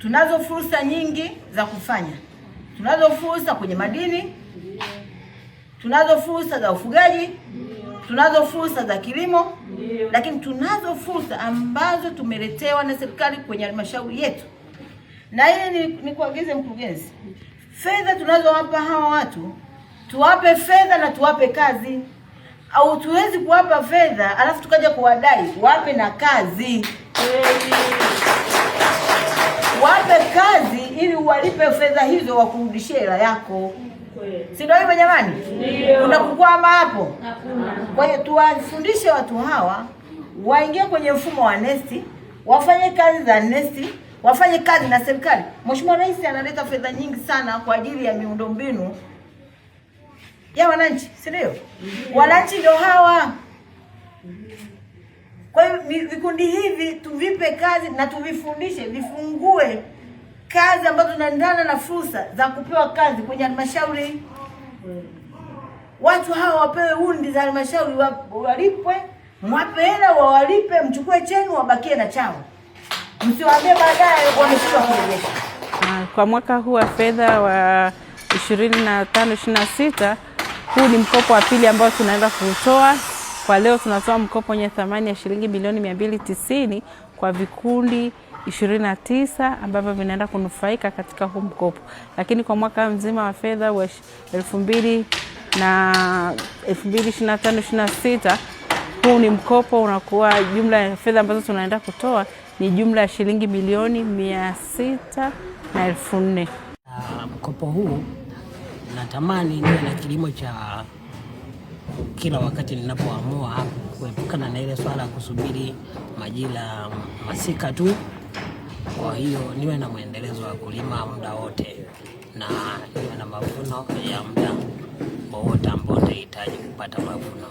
tunazo fursa nyingi za kufanya. Tunazo fursa kwenye madini, tunazo fursa za ufugaji, tunazo fursa za kilimo, lakini tunazo fursa ambazo tumeletewa na serikali kwenye halmashauri yetu. Na hii ni kuagize mkurugenzi, fedha tunazowapa hawa watu, tuwape fedha na tuwape kazi. Au tuwezi kuwapa fedha alafu tukaja kuwadai, wape na kazi. Wape kazi ili uwalipe fedha hizo wakurudishie hela yako. Si ndio hivyo jamani? Unakukwama hapo. Kwa hiyo tuwafundishe watu hawa waingie kwenye mfumo wa nesti, wafanye kazi za nesti, wafanye kazi na serikali. Mheshimiwa Rais analeta fedha nyingi sana kwa ajili ya miundombinu ya wananchi, si ndio? Wananchi ndio hawa. Kwa hiyo vikundi hivi tuvipe kazi na tuvifundishe, vifungue kazi ambazo zinaendana na fursa za kupewa kazi kwenye halmashauri. Watu hawa wapewe hundi za halmashauri, walipwe, mwape hela wawalipe, mchukue chenu wabakie na chao. Msiwaambie baadaye wameshindwa kurejesha. Kwa mwaka huu wa fedha wa 25-26 huu ni mkopo wa pili ambao tunaenda kutoa. Kwa leo tunatoa mkopo wenye thamani ya shilingi milioni 290 kwa vikundi 29 ambavyo vinaenda kunufaika katika huu mkopo. Lakini kwa mwaka mzima wa fedha wa 2025-26 huu ni mkopo unakuwa, jumla ya fedha ambazo tunaenda kutoa ni jumla ya shilingi milioni 600,400. Mkopo huu natamani niwe na kilimo cha kila wakati ninapoamua, kuepukana na ile swala kusubiri majira masika tu. Kwa hiyo niwe na muendelezo wa kulima muda wote na niwe na mavuno ya muda wote ambao nitahitaji kupata mavuno.